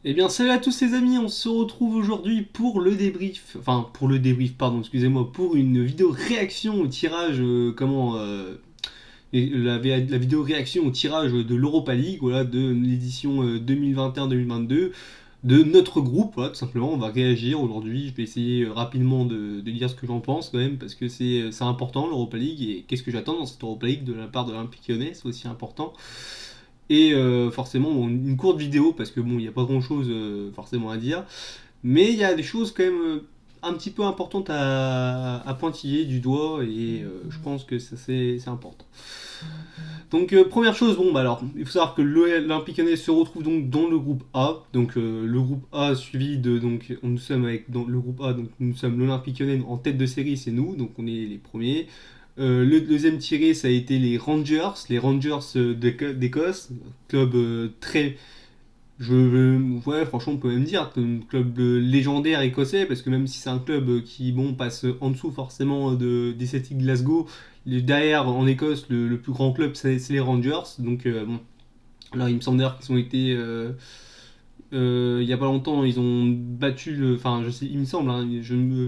Eh bien, salut à tous les amis, on se retrouve aujourd'hui pour le débrief, pardon, excusez-moi, pour une vidéo réaction au tirage, la vidéo réaction au tirage de l'Europa League, voilà, de l'édition 2021-2022, de notre groupe, voilà, tout simplement, on va réagir aujourd'hui, je vais essayer rapidement de dire ce que j'en pense quand même, parce que c'est important l'Europa League, et qu'est-ce que j'attends dans cette Europa League de la part de l'Olympique Lyonnais, c'est aussi important. Et forcément, bon, une courte vidéo, parce que bon, il n'y a pas grand-chose forcément à dire, mais il y a des choses quand même un petit peu importantes à pointiller du doigt, et je pense que ça c'est important. Donc première chose, bon bah alors, il faut savoir que l'Olympique Lyonnais se retrouve donc dans le groupe A, donc le groupe A suivi de, donc nous sommes avec dans le groupe A, donc nous sommes l'Olympique Lyonnais en tête de série, c'est nous, donc on est les premiers. Le deuxième tiré, ça a été les Rangers d'Écosse, club très, ouais, franchement, on peut même dire un club légendaire écossais, parce que même si c'est un club qui, bon, passe en dessous forcément des Celtic Glasgow, derrière en Écosse, le plus grand club, c'est les Rangers. Donc, bon, là, il me semble d'ailleurs qu'ils ont été, il y a pas longtemps, ils ont battu, enfin, je sais, il me semble, hein,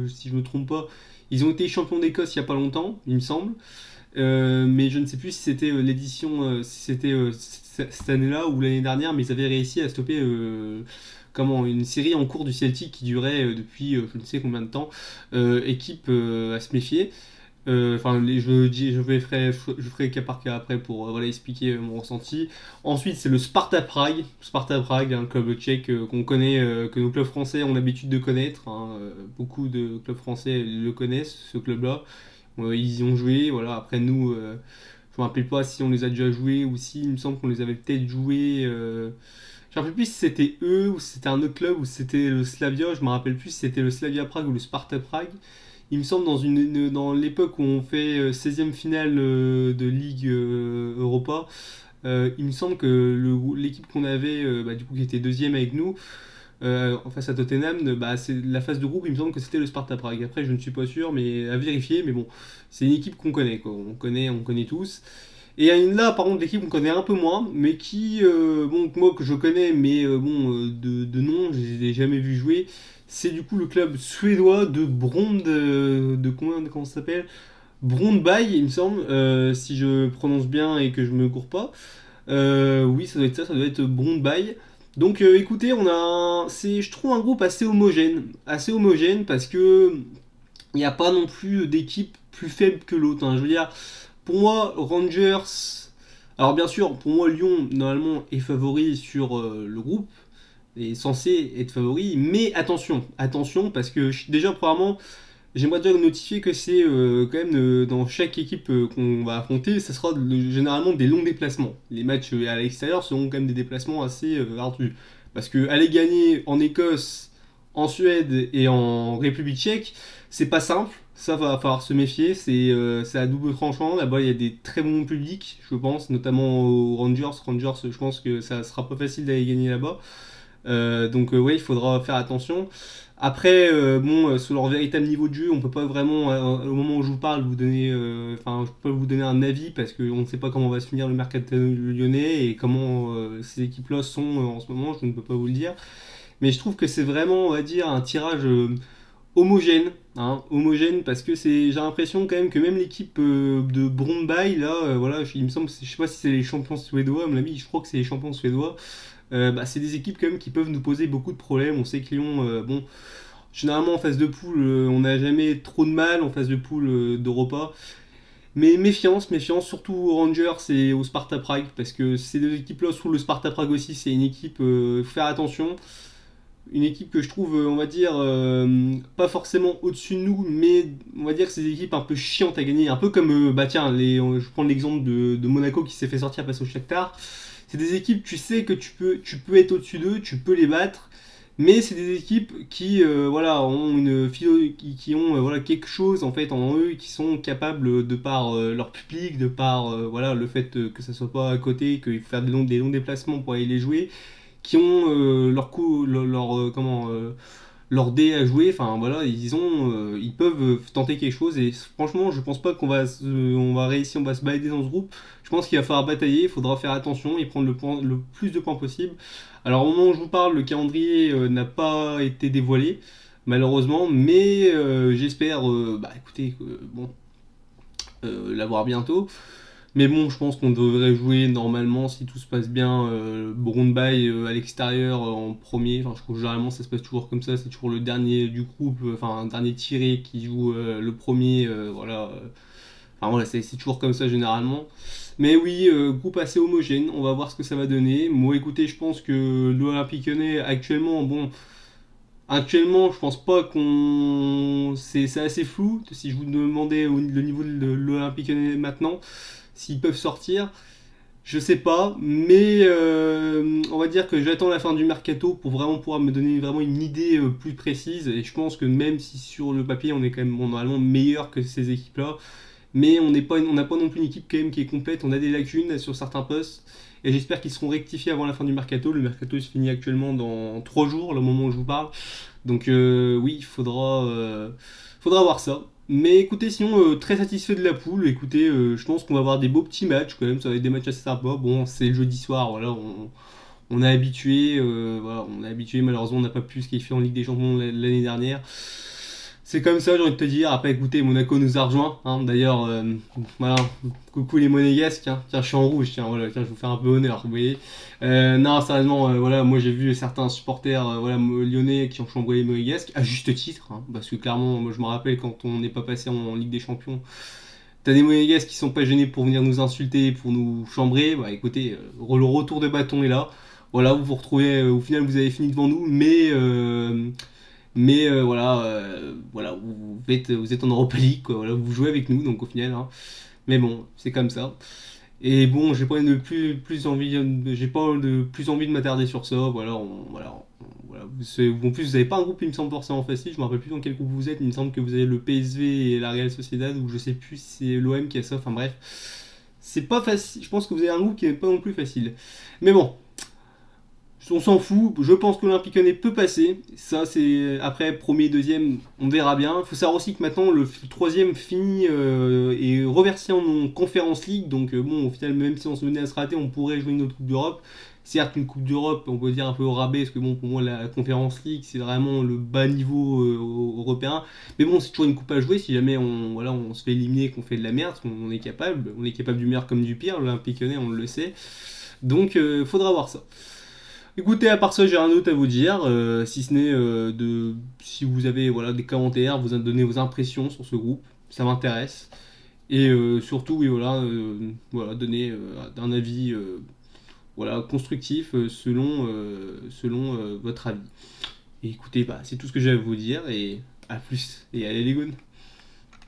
si je me trompe pas, ils ont été champions d'Écosse il y a pas longtemps, il me semble. Mais je ne sais plus si c'était l'édition, si c'était cette année-là ou l'année dernière, mais ils avaient réussi à stopper une série en cours du Celtic qui durait depuis je ne sais combien de temps. Équipe à se méfier. Enfin, je ferai cas par cas après pour voilà, expliquer mon ressenti. Ensuite, c'est le Sparta Prague. Sparta Prague, un club tchèque qu'on connaît, que nos clubs français ont l'habitude de connaître, hein. Beaucoup de clubs français le connaissent, ce club-là. Ils y ont joué, voilà. Après nous, je me rappelle pas si on les a déjà joués ou si il me semble qu'on les avait peut-être joués. Je me rappelle plus si c'était eux ou si c'était un autre club ou si c'était le Slavia. Je me rappelle plus si c'était le Slavia Prague ou le Sparta Prague. Il me semble dans l'époque où on fait 16e finale de Ligue Europa, il me semble que l'équipe qu'on avait, du coup qui était deuxième avec nous, face à Tottenham, bah, c'est la phase de groupe, il me semble que c'était le Sparta Prague. Après, je ne suis pas sûr, mais à vérifier. Mais bon, c'est une équipe qu'on connaît, quoi. On connaît tous. Et il y a une là, par contre, l'équipe qu'on connaît un peu moins, mais qui, bon, moi que je connais, mais bon, de nom, je les ai jamais vus jouer. C'est du coup le club suédois de Brond, comment ça s'appelle? Brondby, il me semble, si je prononce bien et que je me cours pas. Oui, ça doit être ça, ça doit être Brondby. Donc écoutez, je trouve un groupe assez homogène parce que il n'y a pas non plus d'équipe plus faible que l'autre, hein. Je veux dire, pour moi, Rangers. Alors bien sûr, pour moi, Lyon normalement est favori sur le groupe, est censé être favori, mais attention, attention parce que déjà premièrement, j'aimerais déjà notifier que c'est quand même dans chaque équipe qu'on va affronter, ça sera généralement des longs déplacements. Les matchs à l'extérieur seront quand même des déplacements assez ardus. Parce que aller gagner en Écosse, en Suède et en République tchèque, c'est pas simple. Ça va falloir se méfier, c'est à double tranchant. Là-bas, il y a des très bons publics, je pense, notamment aux Rangers. Rangers, je pense que ça sera pas facile d'aller gagner là-bas. Donc ouais, il faudra faire attention. Après, bon, sur leur véritable niveau de jeu, on peut pas vraiment, au moment où je vous parle, je peux vous donner un avis parce qu'on ne sait pas comment va se finir le mercato lyonnais et comment ces équipes-là sont en ce moment, je ne peux pas vous le dire. Mais je trouve que c'est vraiment, on va dire, un tirage homogène, hein, homogène parce que j'ai l'impression quand même que même l'équipe de Brondby, là, voilà, il me semble, je sais pas si c'est les champions suédois, à mon avis, je crois que c'est les champions suédois. Bah, c'est des équipes quand même qui peuvent nous poser beaucoup de problèmes. On sait que Lyon, bon, généralement en phase de poule, on n'a jamais trop de mal en phase de poule d'Europa. Mais méfiance, méfiance, surtout aux Rangers et au Sparta Prague, parce que ces deux équipes-là, sous le Sparta Prague aussi, c'est une équipe, faut faire attention. Une équipe que je trouve, on va dire, pas forcément au-dessus de nous, mais on va dire que c'est des équipes un peu chiantes à gagner. Un peu comme, bah tiens, je prends l'exemple de Monaco qui s'est fait sortir face au Shakhtar. C'est des équipes, tu sais que tu peux être au-dessus d'eux, tu peux les battre, mais c'est des équipes qui voilà, ont qui ont voilà, quelque chose en fait en eux, qui sont capables de par leur public, de par voilà, le fait que ça soit pas à côté, qu'il faut faire des longs déplacements pour aller les jouer, qui ont leur dé à jouer. Enfin voilà, ils peuvent tenter quelque chose. Et franchement, je pense pas on va réussir, on va se balader dans ce groupe. Je pense qu'il va falloir batailler, il faudra faire attention et prendre le plus de points possible. Alors au moment où je vous parle, le calendrier n'a pas été dévoilé, malheureusement, mais j'espère, bah écoutez, bon, l'avoir bientôt. Mais bon, je pense qu'on devrait jouer normalement, si tout se passe bien, Brøndby à l'extérieur en premier. Enfin, je trouve que généralement ça se passe toujours comme ça, c'est toujours le dernier du groupe, enfin un dernier tiré qui joue le premier, voilà. Enfin voilà, c'est toujours comme ça généralement. Mais oui, groupe assez homogène, on va voir ce que ça va donner. Moi écoutez, je pense que l'Olympique Lyonnais actuellement, bon, actuellement, je pense pas qu'on. C'est assez flou. Si je vous demandais le niveau de l'Olympique Lyonnais maintenant, s'ils peuvent sortir, je sais pas. Mais on va dire que j'attends la fin du mercato pour vraiment pouvoir me donner vraiment une idée plus précise. Et je pense que même si sur le papier on est quand même bon, normalement meilleur que ces équipes-là, mais on n'a pas non plus une équipe quand même qui est complète. On a des lacunes sur certains postes. Et j'espère qu'ils seront rectifiés avant la fin du mercato. Le mercato se finit actuellement dans 3 jours, le moment où je vous parle. Donc oui, faudra voir ça. Mais écoutez, sinon, très satisfait de la poule. Écoutez, je pense qu'on va avoir des beaux petits matchs quand même. Ça va être des matchs assez sympas. Bon, c'est le jeudi soir, voilà. On est habitué, voilà, on est habitué. Malheureusement, on n'a pas pu se qualifier en Ligue des Champions l'année dernière. C'est comme ça, j'ai envie de te dire. Après, écoutez, Monaco nous a rejoint, hein. D'ailleurs, voilà, coucou les Monégasques. Hein. Tiens, je suis en rouge. Tiens, voilà, tiens, je vous fais un peu honneur. Vous voyez. Non, sérieusement, voilà, moi j'ai vu certains supporters, voilà, lyonnais qui ont chambré les Monégasques à juste titre, hein, parce que clairement, moi je me rappelle quand on n'est pas passé en Ligue des Champions. T'as des Monégasques qui sont pas gênés pour venir nous insulter, pour nous chambrer. Bah écoutez, le retour de bâton est là. Voilà, vous vous retrouvez, au final vous avez fini devant nous, mais voilà, voilà, vous êtes en Europa League, quoi, voilà, vous jouez avec nous, donc au final, hein. Mais bon, c'est comme ça. Et bon, j'ai pas de plus envie de m'attarder sur ça. Voilà. En plus, vous avez pas un groupe, il me semble forcément facile. Je me rappelle plus dans quel groupe vous êtes. Il me semble que vous avez le PSV et la Real Sociedad, ou je sais plus si c'est l'OM qui a ça. Enfin bref, c'est pas facile. Je pense que vous avez un groupe qui est pas non plus facile. Mais bon, on s'en fout, je pense que l'Olympique Lyonnais peut passer. Ça, c'est après, premier, deuxième, on verra bien. Il faut savoir aussi que maintenant, le troisième finit et reversé en Conference League. Donc, bon, au final, même si on se venait à se rater, on pourrait jouer une autre Coupe d'Europe. Certes, une Coupe d'Europe, on peut dire un peu au rabais, parce que bon, pour moi, la Conference League, c'est vraiment le bas niveau européen. Mais bon, c'est toujours une coupe à jouer si jamais on se fait éliminer, qu'on fait de la merde, parce qu'on est capable. On est capable du meilleur comme du pire. L'Olympique Lyonnais, on le sait. Donc, faudra voir ça. Écoutez, à part ça, j'ai rien d'autre à vous dire, si ce n'est si vous avez voilà, des commentaires, vous donner vos impressions sur ce groupe, ça m'intéresse. Et surtout, oui, voilà, donner un avis voilà, constructif selon votre avis. Et écoutez, bah, c'est tout ce que j'ai à vous dire, et à plus, et allez les gones.